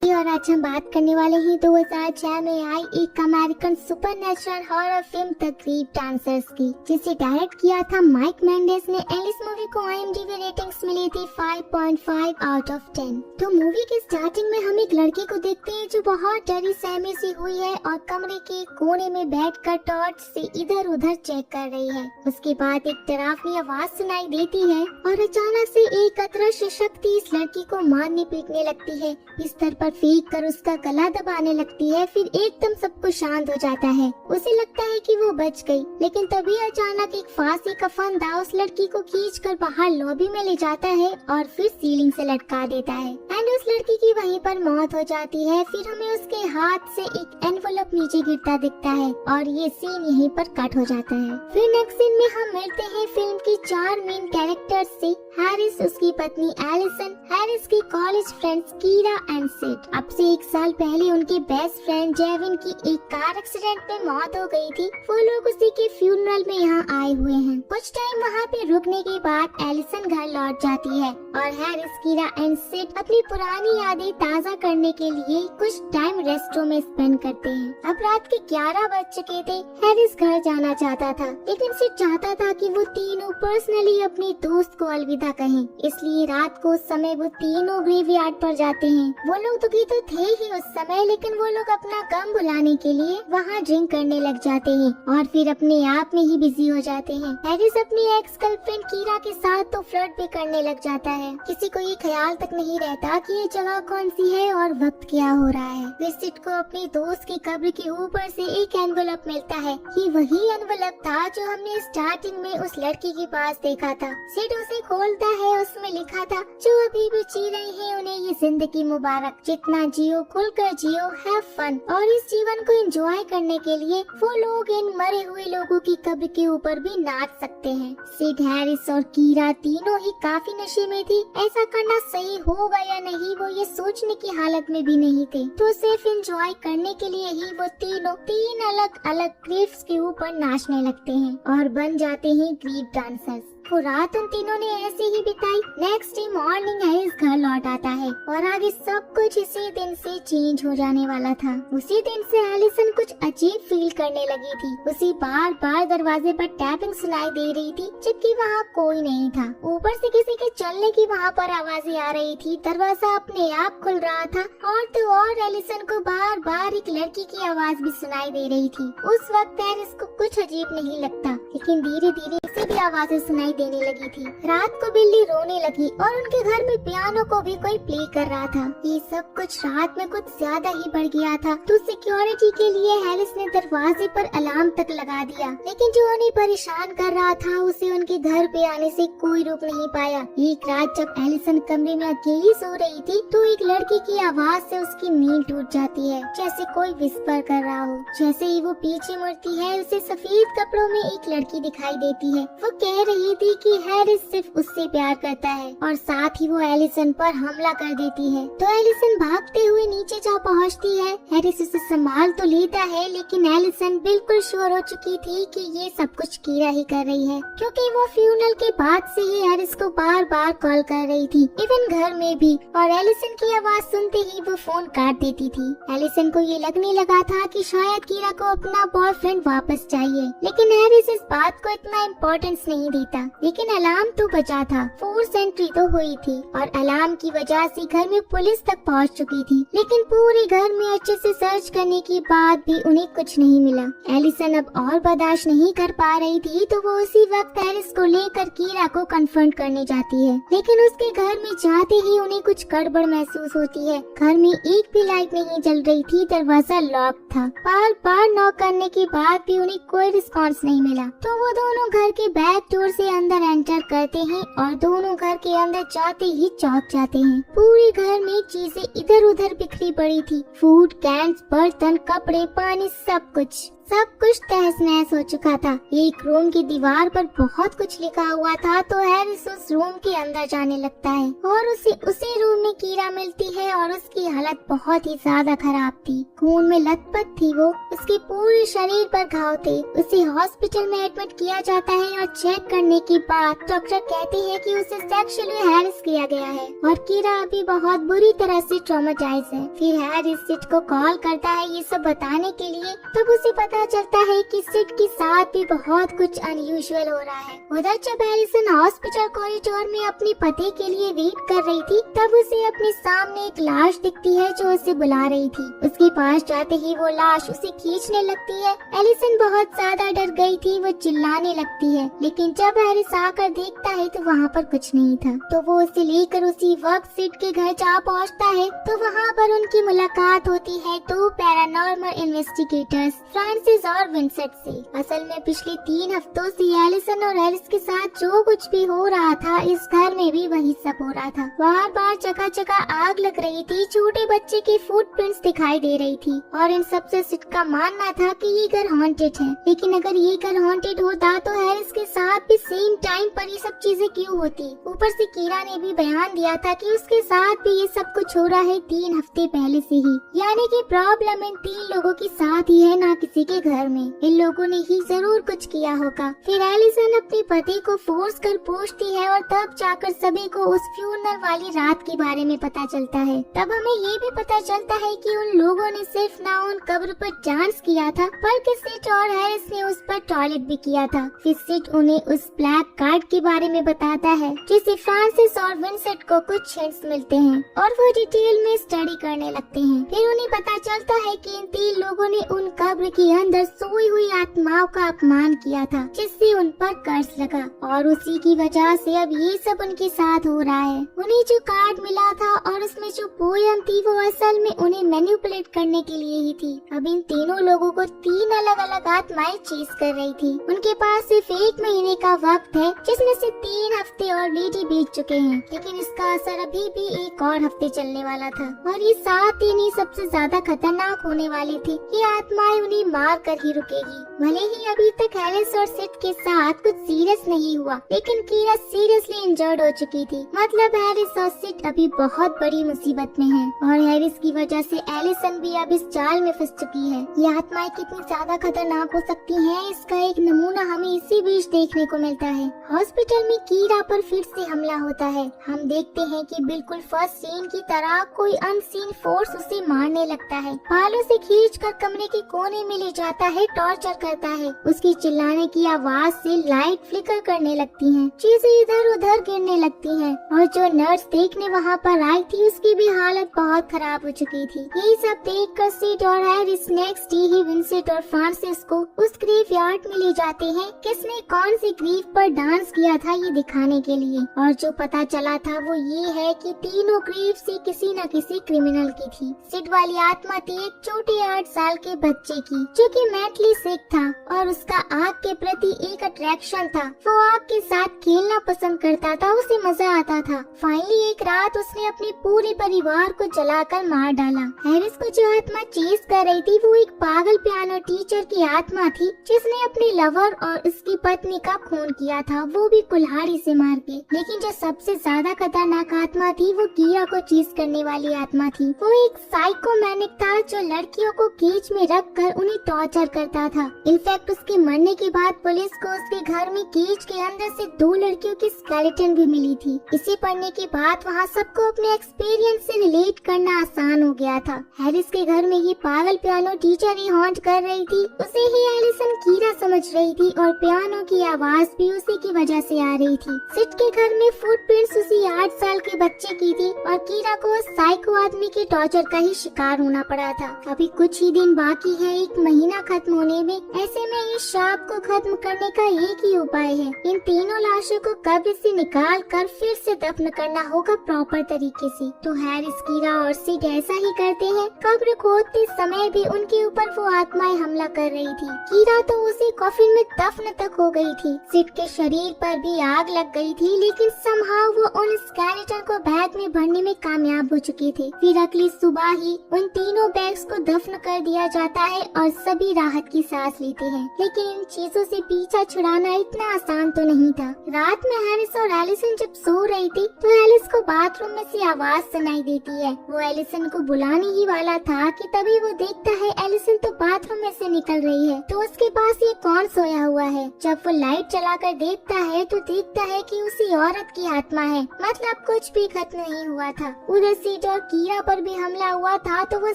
जी और आज हम बात करने वाले हैं 2006 में आई एक American supernatural horror film The Creep Dancers की, जिसे डायरेक्ट किया था माइक मेंडेस ने। इस मूवी को IMDb रेटिंग्स मिली थी 5.5 आउट ऑफ 10। तो मूवी के स्टार्टिंग में हम एक लड़की को देखते हैं जो बहुत डरी सहमी सी हुई है और कमरे के कोने में बैठकर टॉर्च से इधर उधर चेक कर रही है। उसके बाद एक डरावनी आवाज सुनाई देती है और अचानक से एक अदृश्य शक्ति इस लड़की को मारने पीटने लगती है, बिस्तर पर फेंक कर उसका गला दबाने लगती है। फिर एकदम सब कुछ शांत हो जाता है। उसे लगता है कि वो बच गई, लेकिन तभी अचानक एक फांसी का फंदा उस लड़की को खींचकर बाहर लॉबी में ले जाता है और फिर सीलिंग से लटका देता है एंड उस लड़की की वहीं पर मौत हो जाती है। फिर हमें उसके हाथ से एक एनवलप नीचे गिरता दिखता है और ये सीन यहीं पर कट हो जाता है। फिर नेक्स्ट सीन में हम मिलते हैं फिल्म की 4 मेन कैरेक्टर्स से। हैरिस, उसकी पत्नी एलिसन, हैरिस की college friends Kira and Sid. अब से 1 साल पहले उनके बेस्ट फ्रेंड जेविन की एक कार एक्सीडेंट में मौत हो गई थी। वो लोग उसी के फ्यूनरल में यहाँ आए हुए हैं। कुछ टाइम वहाँ पे रुकने के बाद एलिसन घर लौट जाती है और हैरिस, कीरा एंड सिड अपनी पुरानी यादें ताज़ा करने के लिए कुछ टाइम रेस्टरूम में स्पेंड करते हैं। अब रात के 11 बज चुके थे। हैरिस घर जाना चाहता था, लेकिन सिड चाहता था कि वो तीनों पर्सनली अपने दोस्त को अलविदा कहें। इसलिए रात को उस समय वो तीनों ग्रेवयार्ड पर जाते हैं। वो लोग दुखी तो थे ही उस समय, लेकिन वो लोग अपना गम भुलाने के लिए वहाँ ड्रिंक करने लग जाते हैं और फिर अपने आप में ही बिजी हो जाते हैं। हैरिस अपनी एक्स गर्लफ्रेंड कीरा के साथ तो फ्लर्ट भी करने लग जाता है। किसी को ये ख्याल तक नहीं रहता कि ये जगह कौन सी है और वक्त क्या हो रहा है। फिर सिड को अपनी दोस्त की कब्र के ऊपर से एक एनवलप मिलता है। ये वही एनवलप था जो हमने स्टार्टिंग में उस लड़की के पास देखा था। सिड उसे खोलता है, उसमें लिखा था जो अभी भी जी रहे हैं उन्हें ये जिंदगी मुबारक, जितना जियो खुलकर जियो, हैव फन। और इस जीवन को एंजॉय करने के लिए वो लोग इन मरे हुए लोगों की कब्र के ऊपर भी नाच सकते हैं। सिड, हैरिस और कीरा तीनों ही काफी नशे में थी। ऐसा करना सही होगा या नहीं वो ये सोचने की हालत में भी नहीं थे। तो सिर्फ एंजॉय करने के लिए ही वो तीनों 3 अलग अलग क्रीप्स के ऊपर नाचने लगते हैं और बन जाते हैं क्रीप डांसर्स। वो रात उन तीनों ने ऐसे ही बिताई। नेक्स्ट डे मॉर्निंग हैरिस घर लौट आता है और आगे सब कुछ इसी दिन से चेंज हो जाने वाला था। उसी दिन से एलिसन कुछ अजीब फील करने लगी थी। उसे बार बार दरवाजे पर टैपिंग सुनाई दे रही थी, जबकि वहाँ कोई नहीं था। ऊपर से किसी के चलने की वहाँ पर आवाजें आ रही थी। दरवाजा अपने आप खुल रहा था और तो और एलिसन को बार बार एक लड़की की आवाज भी सुनाई दे रही थी। उस वक्त हैरिस को कुछ अजीब नहीं लगता, लेकिन धीरे धीरे इसे भी आवाजें सुनाई देने लगी थी। रात को बिल्ली रोने लगी और उनके घर में पियानो को भी कोई प्ले कर रहा था। ये सब कुछ रात में कुछ ज्यादा ही बढ़ गया था। तो सिक्योरिटी के लिए हैरिस ने दरवाजे पर अलार्म तक लगा दिया, लेकिन जो उन्हें परेशान कर रहा था उसे उनके घर पे आने से कोई रोक नहीं पाया। एक रात जब एलिसन कमरे में अकेली सो रही थी तो एक लड़की की आवाज से उसकी नींद टूट जाती है, जैसे कोई विस्पर कर रहा हो। जैसे ही वो पीछे मुड़ती है उसे सफेद कपड़ों में एक लड़की दिखाई देती है। वो कह रही थी कि हैरिस सिर्फ उससे प्यार करता है और साथ ही वो एलिसन पर हमला कर देती है। तो एलिसन भागते हुए नीचे जा पहुंचती है। हैरिस उसे संभाल तो लेता है, लेकिन एलिसन बिल्कुल श्योर हो चुकी थी कि ये सब कुछ कीरा ही कर रही है, क्योंकि वो फ्यूनरल के बाद से ही हैरिस को बार बार कॉल कर रही थी, इवन घर में भी। और एलिसन की आवाज सुनते ही वो फोन काट देती थी। एलिसन को ये लगने लगा था कि शायद कीरा को अपना बॉयफ्रेंड वापस चाहिए, लेकिन हैरिस इस बात को इतना इम्पोर्टेंस नहीं देता। लेकिन अलार्म तो बजा था, फोर्स एंट्री तो हुई थी और अलार्म की वजह से घर में पुलिस तक पहुंच चुकी थी। लेकिन पूरे घर में अच्छे से सर्च करने के बाद भी उन्हें कुछ नहीं मिला। एलिसन अब और बर्दाश्त नहीं कर पा रही थी, तो वो उसी वक्त हैरिस को लेकर कीरा को कन्फ्रंट करने जाती है। लेकिन उसके घर में जाते ही उन्हें कुछ गड़बड़ महसूस होती है। घर में एक भी लाइट नहीं जल रही थी, दरवाजा लॉक था। बार बार नॉक करने के बाद भी उन्हें कोई रिस्पॉन्स नहीं मिला। तो वो दोनों घर के बैक डोर से अंदर एंटर करते हैं और दोनों घर के अंदर जाते ही चौंक जाते हैं। पूरे घर में चीजें इधर उधर बिखरी पड़ी थी। फूड कैंस, बर्तन, कपड़े, पानी, सब कुछ। सब कुछ तहस नहस हो चुका था। एक रूम की दीवार पर बहुत कुछ लिखा हुआ था तो हैरिस उस रूम के अंदर जाने लगता है और उसी रूम में कीरा मिलती है और उसकी हालत बहुत ही ज्यादा खराब थी। खून में लथपथ थी वो, उसके पूरे शरीर पर घाव थे। उसे हॉस्पिटल में एडमिट किया जाता है और चेक करने के बाद डॉक्टर कहते हैं कि उसे सेक्सुअली हैरेस किया गया है और कीरा अभी बहुत बुरी तरह से ट्रॉमेटाइज है। फिर हैरिस सिड को कॉल करता है ये सब बताने के लिए। तब उसे पता चलता है कि सिड के साथ भी बहुत कुछ अनयूजुअल हो रहा है। उधर जब एलिसन हॉस्पिटल कॉरिडोर में अपने पति के लिए वेट कर रही थी तब उसे अपने सामने एक लाश दिखती है जो उसे बुला रही थी। उसके पास जाते ही वो लाश उसे खींचने लगती है। एलिसन बहुत ज्यादा डर गई थी, वो चिल्लाने लगती है, लेकिन जब हैरिस आकर देखता है तो वहाँ पर कुछ नहीं था। तो वो उसे लेकर उसी वक्त सिड के घर जा पहुँचता है। तो वहाँ पर उनकी मुलाकात होती है दो पैरानॉर्मल इन्वेस्टिगेटर्स फ्रांसिस और विंसेंट से। असल में पिछले 3 हफ्तों से एलिसन और हैरिस के साथ जो कुछ भी हो रहा था इस घर में भी वही सब हो रहा था। बार बार जगह जगह आग लग रही थी, छोटे बच्चे के फुटप्रिंट्स दिखाई दे रही थी और इन सब से सिड का मानना था कि ये घर हॉन्टेड है। लेकिन अगर ये घर हॉन्टेड होता तो हैरिस के साथ भी सेम टाइम पर ये सब चीजें क्यों होती। ऊपर से कीरा ने भी बयान दिया था कि उसके साथ भी ये सब कुछ हो रहा है 3 हफ्ते पहले से ही, यानी कि प्रॉब्लम इन 3 लोगों के साथ ही है, ना किसी के घर में। इन लोगों ने ही जरूर कुछ किया होगा। फिर एलिसन अपने पति को फोर्स कर पूछती है और तब जाकर सभी को उस फ्यूनरल वाली रात के बारे में पता चलता है। तब हमें ये भी पता चलता है कि उन लोगों ने सिर्फ ना उन कब्र पर डांस किया था बल्कि सिड और हैरिस ने उस पर टॉयलेट भी किया था। फिर सिड उन्हें उस ब्लैक कार्ड के बारे में बताता है जिसे फ्रांसिस और विंसेंट को कुछ हिंट्स मिलते हैं और वो डिटेल में स्टडी करने लगते हैं। फिर उन्हें पता चलता है कि इन 3 लोगों ने उन कब्र के अंदर सोई हुई आत्माओं का अपमान किया था जिससे उन पर कर्ज लगा और उसी की वजह से अब ये सब उनके साथ हो रहा है। उन्हें जो कार्ड मिला था और उसमें जो पोयम थी वो असल में उन्हें मैनिपुलेट करने के लिए ही थी। अब इन तीनों लोगों को 3 अलग अलग आत्माएं चेस कर रही थी। उनके पास सिर्फ 1 महीने का वक्त है जिसमें से 3 हफ्ते ऑलरेडी बीत चुके हैं, लेकिन इसका असर अभी भी 1 और हफ्ते चलने वाला था और ये 7 दिन ही सबसे ज्यादा खतरनाक होने वाले थे। ये आत्माएं उन्हें मार कर ही रुकेगी। भले ही अभी तक हैरिस और सिड के साथ कुछ सीरियस नहीं हुआ, लेकिन कीरा सीरियसली इंजर्ड हो चुकी थी। मतलब हैरिस और सिड अभी बहुत बड़ी मुसीबत में हैं और हैरिस की वजह से एलिसन भी अब इस जाल में फंस चुकी है। ये आत्माएं कितनी ज्यादा खतरनाक हो सकती हैं, इसका एक नमूना हमें इसी बीच देखने को मिलता है। हॉस्पिटल में कीरा पर फिर से हमला होता है। हम देखते हैं कि बिल्कुल फर्स्ट सीन की तरह कोई अनसीन फोर्स उसे मारने लगता है, बालों से खींचकर कमरे के कोने में ले जाता है, टॉर्चर करता है। उसकी चिल्लाने की आवाज से लाइट फ्लिकर करने लगती हैं, चीजें इधर उधर गिरने लगती हैं और जो नर्स देखने वहाँ पर आई थी उसकी भी हालत बहुत खराब हो चुकी थी। यही सब देखकर सिड और हैरिस नेक्स्ट डे ही विंसेंट और फ्रांसिस को उस ग्रेवयार्ड में ले जाते हैं किसने कौन सी ग्रीव पर डांस किया था ये दिखाने के लिए। और जो पता चला था वो ये है कि तीनों ग्रीव से किसी न किसी क्रिमिनल की थी। सिड वाली आत्मा थी एक छोटे 8 साल के बच्चे की जो कि मेंटली सिक था और उसका आग के प्रति एक अट्रैक्शन था। वो आग के साथ खेलना पसंद करता था, उसे मजा आता था। फाइनली एक रात उसने अपने पूरे परिवार को जलाकर मार डाला। हैरिस को जो आत्मा चेस कर रही थी वो एक पागल पियानो टीचर की आत्मा थी जिसने अपने लवर और उसकी पत्नी का खून किया था, वो भी कुल्हाड़ी से मार के। लेकिन जो सबसे ज्यादा खतरनाक आत्मा थी वो कीरा को चेस करने वाली आत्मा थी। वो एक साइकोमैनिक था जो लड़कियों को केज में रख कर उन्हें टॉर्चर करता था। इनफैक्ट उसके मरने के बाद पुलिस को उसके घर में केज के अंदर से 2 लड़कियों की स्केलेटन भी मिली थी। इसे पढ़ने के बाद वहाँ सबको अपने एक्सपीरियंस से रिलेट करना आसान हो गया था। हैरिस के घर में ये पागल पियानो टीचर ही हॉन्ट कर रही थी, उसे ही एलिसन कीरा समझ रही थी और पियानो की आवाज भी उसी की वजह से आ रही थी। सिड के घर में फुटप्रिंट्स उसी 8 साल के बच्चे की थी और कीरा को उस साइको आदमी के टॉर्चर का ही शिकार होना पड़ा था। अभी कुछ ही दिन बाकी है 1 महीना खत्म होने में। ऐसे में इस शाप को खत्म करने का एक ही उपाय है, इन तीनों लाशों को कब्र से निकाल कर फिर से दफन करना होगा प्रॉपर तरीके से। तो हैरिस, कीरा और सिड ऐसा ही करते हैं। कब्र खोदते समय भी उनके ऊपर वो आत्माएं हमला कर रही थी। कीरा तो उसी कॉफिन में दफन तक हो गई थी। सिड के शरीर पर भी आग लग गई थी, लेकिन समहाउ वो उन स्केलेटन को बैग में भरने में कामयाब हो चुके थे। फिर अगली सुबह ही उन तीनों बैग्स को दफन कर दिया जाता है और सब सभी राहत की सांस लेते हैं, लेकिन इन चीजों से पीछा छुड़ाना इतना आसान तो नहीं था। रात में हैरिस और एलिसन जब सो रही थी तो एलिस को बाथरूम में से आवाज सुनाई देती है। वो एलिसन को बुलाने ही वाला था कि तभी वो देखता है एलिसन तो बाथरूम में से निकल रही है। तो उसके पास ये कौन सोया हुआ है? जब वो लाइट जलाकर देखता है तो देखता है कि उसी औरत की आत्मा है। मतलब कुछ भी खत्म नहीं हुआ था। उधर सीड और कीरा पर भी हमला हुआ था तो वो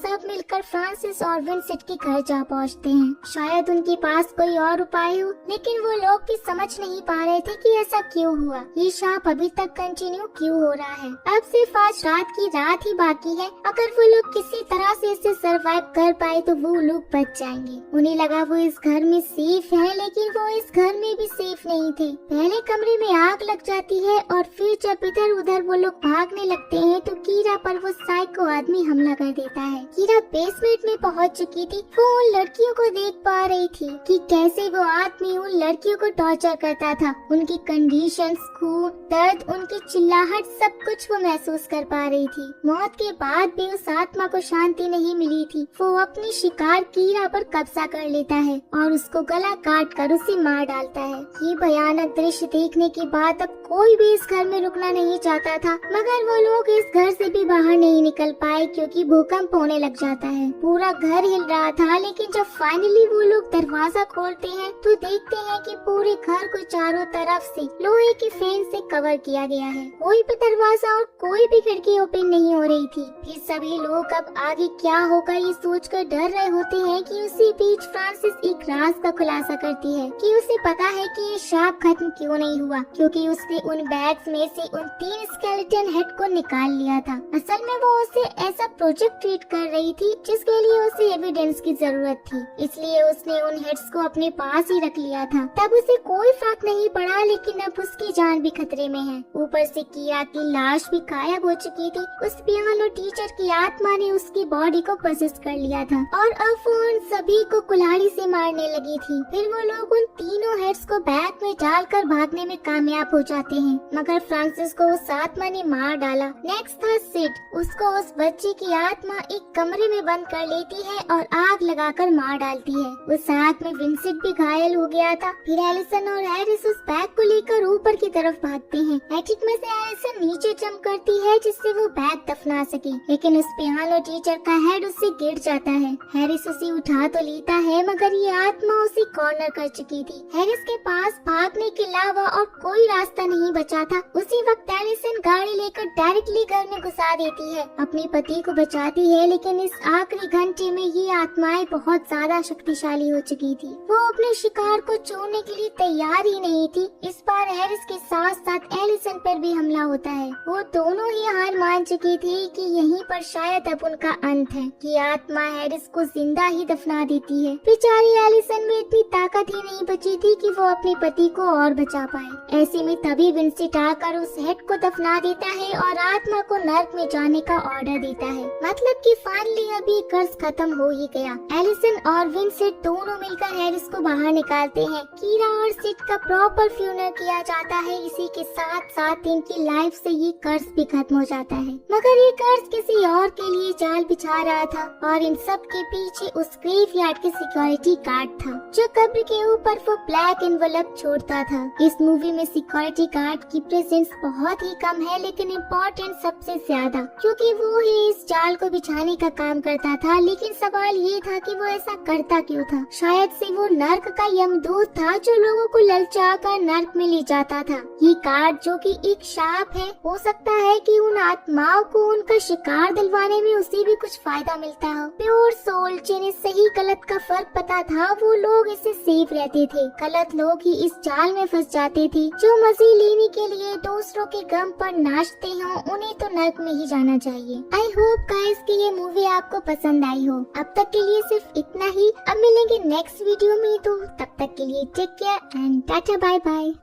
सब मिलकर फ्रांसिस और विंसेंट के घर जा पहुंचते हैं। शायद उनके पास कोई और उपाय हो, लेकिन वो लोग भी समझ नहीं पा रहे थे कि ऐसा क्यों हुआ। ये शाप अभी तक कंटिन्यू क्यों हो रहा है? अब सिर्फ आज रात की रात ही बाकी है। अगर वो लोग किसी तरह से इसे सरवाइव कर पाए तो वो लोग बच जाएंगे। उन्हें लगा वो इस घर में सेफ है, लेकिन वो इस घर में भी सेफ नहीं थे। पहले कमरे में आग लग जाती है और फिर जब इधर उधर वो लोग भागने लगते हैं तो कीरा पर वो साइको आदमी हमला कर देता है। कीरा बेसमेंट में पहुंच चुकी थी। वो उन लड़कियों को देख पा रही थी कि कैसे वो आदमी उन लड़कियों को टॉर्चर करता था। उनकी कंडीशंस, खून, दर्द, उनकी चिल्लाहट, सब कुछ वो महसूस कर पा रही थी। मौत के बाद भी उस आत्मा को शांति नहीं मिली थी। वो अपनी शिकार कीरा पर कब्जा कर लेता है और उसको गला काट कर उसे मार डालता है। ये भयानक दृश्य देखने के बाद अब कोई भी इस घर में रुकना नहीं चाहता था, मगर वो लोग इस घर से भी बाहर नहीं निकल पाए क्योंकि भूकंप होने लग जाता है। पूरा घर हिल रहा था, लेकिन जब फाइनली वो लोग दरवाजा खोलते हैं तो देखते हैं कि पूरे घर को चारों तरफ से लोहे की फेंस से कवर किया गया है। कोई भी दरवाजा और कोई भी खिड़की ओपन नहीं हो रही थी। फिर सभी लोग अब आगे क्या होगा ये सोचकर डर रहे होते हैं कि उसी बीच फ्रांसिस एक राज का खुलासा करती है कि उसे पता है कि ये शाप खत्म क्यों नहीं हुआ, क्योंकि उसने उन बैग्स में से उन 3 स्केलेटन हेड को निकाल लिया था। असल में वो उसे ऐसा प्रोजेक्ट ट्रीट कर रही थी जिसके लिए उसे एविडेंस की जरूरत थी, इसलिए उसने उन हेड्स को अपने पास ही रख लिया था। तब उसे कोई फर्क नहीं पड़ा, लेकिन अब उसकी जान भी खतरे में है। ऊपर से कीरा की लाश भी गायब हो चुकी थी। उस पियानो टीचर की आत्मा ने उसकी बॉडी को पोसेस कर लिया था और अब वो उन सभी को कुल्हाड़ी से मारने लगी थी। फिर वो लोग उन तीनों हेड्स को बैग में डालकर भागने में कामयाब हो जाते हैं, मगर फ्रांसिस को उस आत्मा ने मार डाला। नेक्स्ट था सिड। उसको उस बच्चे की आत्मा एक कमरे में बंद कर लेती है और आग लगाकर मार डालती है। उस आग में विंसेंट भी घायल हो गया था। फिर एलिसन और हैरिस उस बैग को लेकर ऊपर की तरफ भागते हैं। एटिक में से एलिसन नीचे जंप करती है जिससे वो बैग दफना सके, लेकिन उस पियानो टीचर का हेड उससे गिर जाता है। हैरिस उसे उठा तो लेता है, मगर ये आत्मा उसे कॉर्नर कर चुकी थी। हैरिस के पास भागने के अलावा और कोई रास्ता नहीं बचा था। उसी वक्त एलिसन गाड़ी लेकर डायरेक्टली घर में घुसा देती है। अपने पति को बचाती है, लेकिन इस आखिरी घंटे में ये आत्माएं बहुत ज्यादा शक्तिशाली हो चुकी थी। वो अपने शिकार को छोड़ने के लिए तैयार ही नहीं थी। इस बार हैरिस के साथ साथ एलिसन पर भी हमला होता है। वो दोनों ही हार मान चुकी थी कि यहीं पर शायद अब उनका अंत है। कि आत्मा हैरिस को जिंदा ही दफना देती है। बेचारी एलिसन में इतनी ताकत ही नहीं बची थी कि वो अपने पति को और बचा पाए। ऐसे में तभी विंसेंट आकर उस हेड को दफना देता है और आत्मा को नर्क में जाने का ऑर्डर देता है। मतलब कि फाइनली अभी कर्ज खत्म हो ही गया। एलिसन और विंसेंट दोनों मिलकर हैरिस को बाहर निकालते हैं। कीरा और सिड का प्रॉपर फ्यूनरल किया जाता है। इसी के साथ साथ इनकी लाइफ से ये कर्ज भी खत्म हो जाता है। मगर ये कर्ज किसी और के लिए जाल बिछा रहा था और इन सब के पीछे उस ग्रेवयार्ड के सिक्योरिटी गार्ड था जो कब्र के ऊपर वो ब्लैक एनवलप छोड़ता था। इस मूवी में सिक्योरिटी गार्ड की प्रेजेंस बहुत ही कम है, लेकिन इम्पोर्टेंट सबसे ज्यादा, क्योंकि वो ही इस जाल को बिछाने का काम करता था। लेकिन सवाल ये था कि वो ऐसा करता क्यों था? शायद से वो नर्क का यमदूत था जो लोगों को ललचाकर नर्क में ले जाता था। ये गार्ड जो कि एक शाप है, हो सकता है कि उन आत्माओं को उनका शिकार दिलवाने में उसे भी कुछ फायदा मिलता हो। प्योर सोल जिन्हें सही गलत का फर्क पता था, वो लोग इससे सेफ रहते थे। गलत लोग ही इस जाल में फंस जाते थे। जो मजे लेने के लिए दूसरों के गम पर नाचते हो, उन्हें तो नर्क में ही जाना चाहिए। आई होप गाइस कि ये मूवी आपको पसंद आई हो। अब तक के लिए सिर्फ इतना ही। अब मिलेंगे नेक्स्ट वीडियो में, तो तब तक के लिए take care and tata bye bye.